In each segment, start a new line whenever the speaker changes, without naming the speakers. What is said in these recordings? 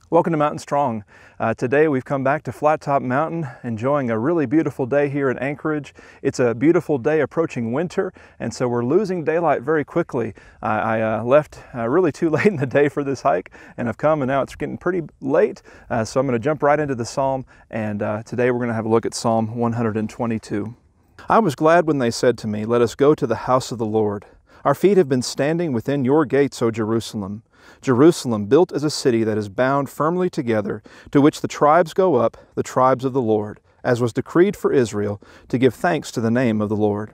Welcome to Mountain Strong. Today we've come back to Flattop Mountain, enjoying a really beautiful day here in Anchorage. It's a beautiful day approaching winter, and so we're losing daylight very quickly. I left really too late in the day for this hike, and I've come, and now it's getting pretty late, so I'm going to jump right into the psalm, and today we're going to have a look at Psalm 122. I was glad when they said to me, "Let us go to the house of the Lord." Our feet have been standing within your gates, O Jerusalem. Jerusalem, built as a city that is bound firmly together, to which the tribes go up, the tribes of the Lord, as was decreed for Israel, to give thanks to the name of the Lord.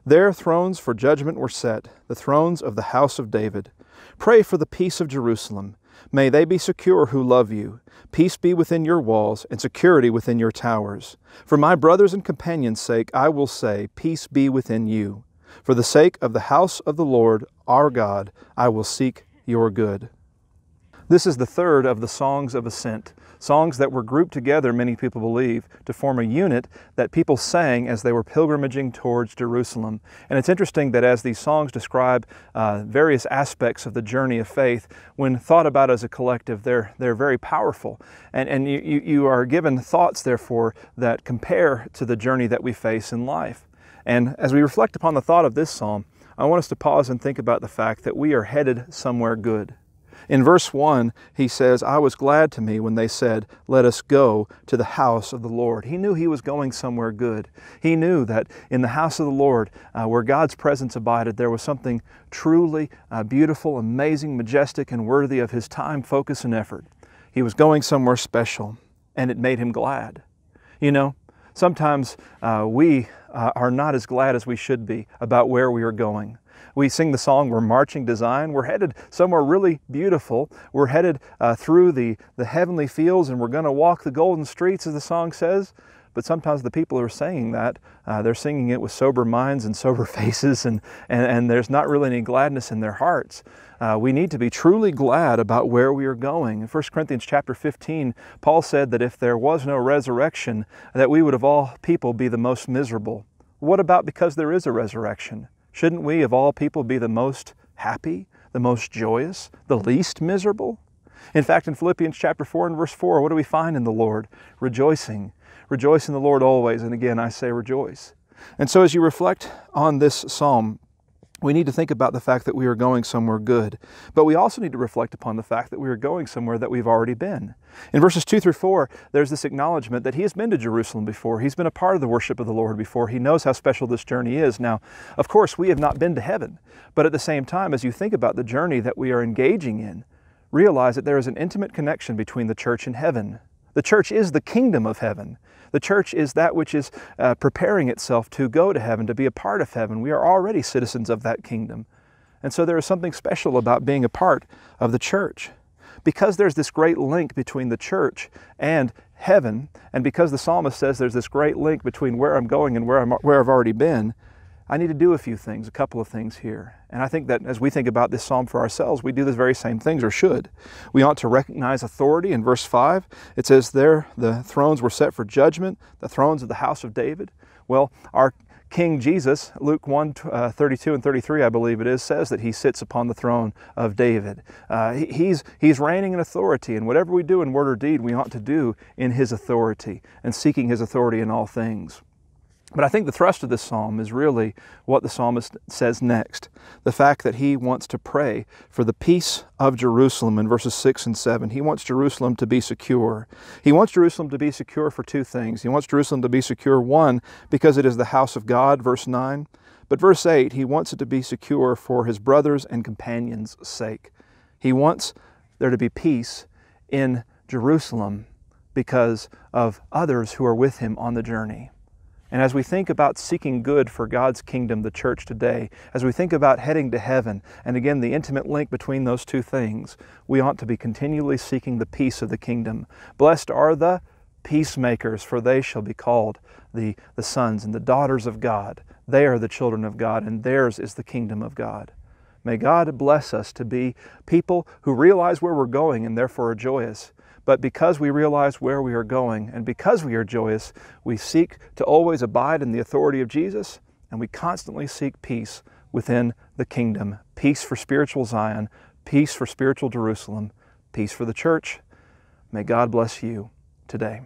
There thrones for judgment were set, the thrones of the house of David. Pray for the peace of Jerusalem. May they be secure who love you. Peace be within your walls, and security within your towers. For my brothers and companions' sake, I will say, peace be within you. For the sake of the house of the Lord, our God, I will seek your good. This is the third of the Songs of Ascent, songs that were grouped together, many people believe, to form a unit that people sang as they were pilgrimaging towards Jerusalem. And it's interesting that as these songs describe various aspects of the journey of faith, when thought about as a collective, they're very powerful. And you are given thoughts, therefore, that compare to the journey that we face in life. And as we reflect upon the thought of this psalm, I want us to pause and think about the fact that we are headed somewhere good. In verse 1, he says, "I was glad to me when they said, 'Let us go to the house of the Lord.'" He knew he was going somewhere good. He knew that in the house of the Lord, where God's presence abided, there was something truly beautiful, amazing, majestic, and worthy of his time, focus, and effort. He was going somewhere special, and it made him glad. You know, sometimes we are not as glad as we should be about where we are going. We sing the song, "We're marching to Zion." We're headed somewhere really beautiful. We're headed through the heavenly fields, and we're going to walk the golden streets, as the song says. But sometimes the people who are saying that, they're singing it with sober minds and sober faces, and there's not really any gladness in their hearts. We need to be truly glad about where we are going. In 1 Corinthians chapter 15, Paul said that if there was no resurrection, that we would of all people be the most miserable. What about because there is a resurrection? Shouldn't we of all people be the most happy, the most joyous, the least miserable? In fact, in Philippians chapter 4 and verse 4, what do we find in the Lord? Rejoicing. Rejoice in the Lord always. And again, I say rejoice. And so as you reflect on this psalm, we need to think about the fact that we are going somewhere good. But we also need to reflect upon the fact that we are going somewhere that we've already been. In verses 2 through 4, there's this acknowledgement that he has been to Jerusalem before. He's been a part of the worship of the Lord before. He knows how special this journey is. Now, of course, we have not been to heaven. But at the same time, as you think about the journey that we are engaging in, realize that there is an intimate connection between the church and heaven. The church is the kingdom of heaven. The church is that which is preparing itself to go to heaven, to be a part of heaven. We are already citizens of that kingdom. And so there is something special about being a part of the church. Because there's this great link between the church and heaven, and because the psalmist says there's this great link between where I'm going and where I've already been, I need to do a few things, a couple of things here. And I think that as we think about this psalm for ourselves, we do the very same things, or should. We ought to recognize authority. In verse 5, it says there, the thrones were set for judgment, the thrones of the house of David. Well, our King Jesus, Luke 1, 32 and 33, I believe it is, says that he sits upon the throne of David. He's reigning in authority, and whatever we do in word or deed, we ought to do in his authority and seeking his authority in all things. But I think the thrust of this psalm is really what the psalmist says next. The fact that he wants to pray for the peace of Jerusalem in verses 6 and 7. He wants Jerusalem to be secure. He wants Jerusalem to be secure for two things. He wants Jerusalem to be secure, one, because it is the house of God, verse 9. But verse 8, he wants it to be secure for his brothers and companions' sake. He wants there to be peace in Jerusalem because of others who are with him on the journey. And as we think about seeking good for God's kingdom, the church today, as we think about heading to heaven, and again, the intimate link between those two things, we ought to be continually seeking the peace of the kingdom. Blessed are the peacemakers, for they shall be called the sons and the daughters of God. They are the children of God, and theirs is the kingdom of God. May God bless us to be people who realize where we're going and therefore are joyous. But because we realize where we are going and because we are joyous, we seek to always abide in the authority of Jesus, and we constantly seek peace within the kingdom. Peace for spiritual Zion, peace for spiritual Jerusalem, peace for the church, May God bless you today.